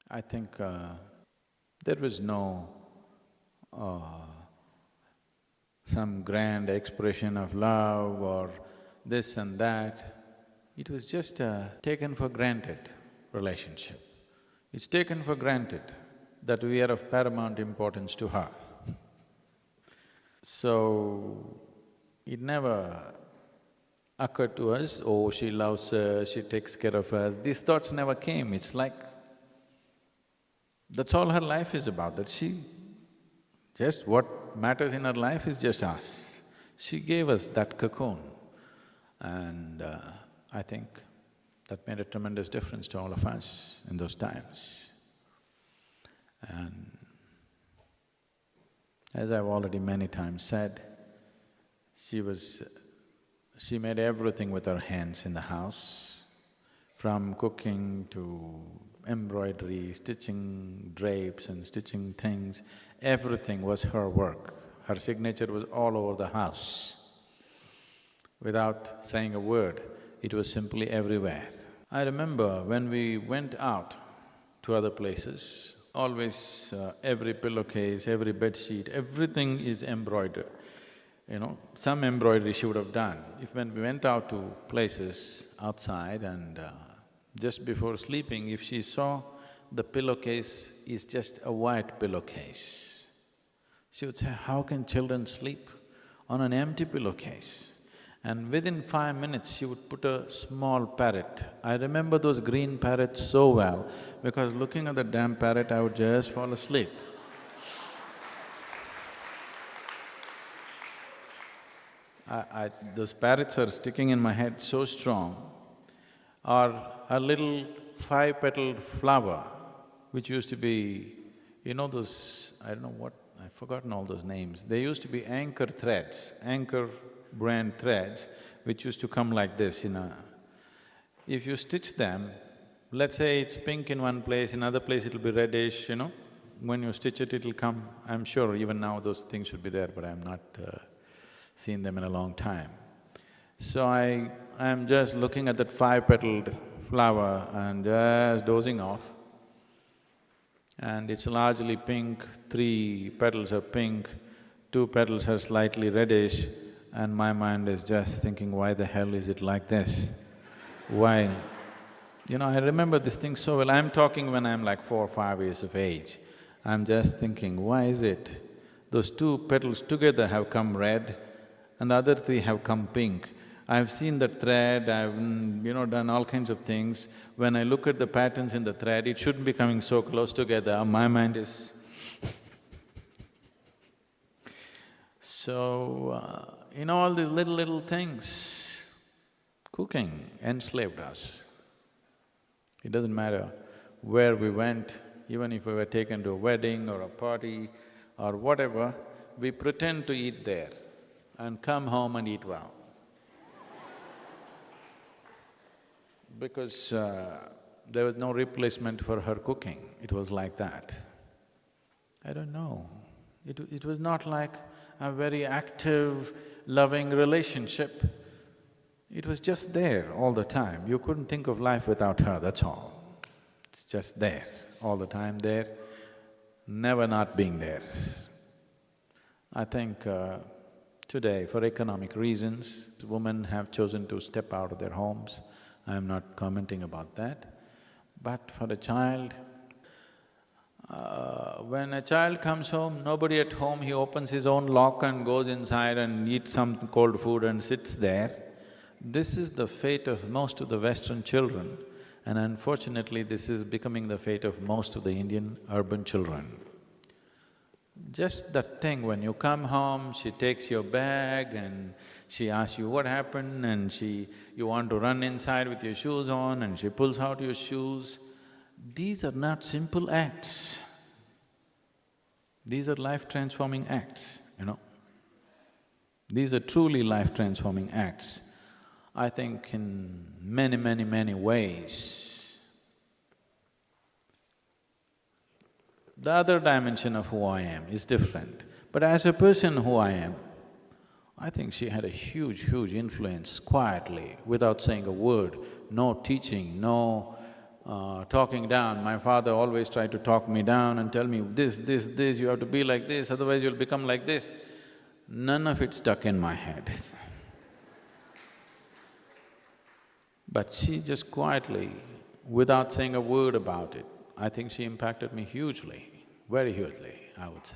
I think there was no some grand expression of love or this and that. It was just a taken for granted relationship. It's taken for granted that we are of paramount importance to her. So, it never occurred to us, oh, she loves us, she takes care of us, these thoughts never came. It's like, that's all her life is about, that she… just what matters in her life is just us. She gave us that cocoon and I think that made a tremendous difference to all of us in those times. And as I've already many times said, she made everything with her hands in the house, from cooking to embroidery, stitching drapes and stitching things, everything was her work. Her signature was all over the house. Without saying a word, it was simply everywhere. I remember when we went out to other places, always every pillowcase, every bedsheet, everything is embroidered. Some embroidery she would have done. If when we went out to places outside and just before sleeping, if she saw the pillowcase is just a white pillowcase, she would say, how can children sleep on an empty pillowcase? And within 5 minutes, she would put a small parrot. I remember those green parrots so well, because looking at the damn parrot, I would just fall asleep. Those parrots are sticking in my head so strong. Or a little 5-petaled flower, which used to be, those… I don't know what… I've forgotten all those names. They used to be anchor threads, anchor brand threads, which used to come like this in a… If you stitch them, let's say it's pink in one place, in another place it'll be reddish, when you stitch it, it'll come… I'm sure even now those things should be there, but I'm not seen them in a long time. So I'm just looking at that 5-petaled flower and just dozing off. And it's largely pink, 3 petals are pink, 2 petals are slightly reddish, and my mind is just thinking, why the hell is it like this? Why? I remember this thing so well. I'm talking when I'm like 4 or 5 years of age. I'm just thinking, why is it those 2 petals together have come red and the other 3 have come pink? I've seen the thread, I've done all kinds of things. When I look at the patterns in the thread, it shouldn't be coming so close together, my mind is… So, all these little things, cooking enslaved us. It doesn't matter where we went, even if we were taken to a wedding or a party or whatever, we pretend to eat there and come home and eat well. Because there was no replacement for her cooking, it was like that. I don't know, it was not like a very active, loving relationship. It was just there all the time. You couldn't think of life without her, that's all. It's just there, all the time there, never not being there. I think today, for economic reasons, women have chosen to step out of their homes. I'm not commenting about that. But for a child, when a child comes home, nobody at home, he opens his own lock and goes inside and eats some cold food and sits there. This is the fate of most of the Western children, and unfortunately this is becoming the fate of most of the Indian urban children. Just that thing, when you come home, she takes your bag and she asks you what happened, and you want to run inside with your shoes on and she pulls out your shoes. These are not simple acts. These are life-transforming acts, These are truly life-transforming acts. I think in many ways. The other dimension of who I am is different, but as a person who I am, I think she had a huge influence quietly, without saying a word, no teaching, no talking down. My father always tried to talk me down and tell me, this, you have to be like this, otherwise you'll become like this. None of it stuck in my head. But she just quietly, without saying a word about it, I think she impacted me hugely, very hugely, I would say.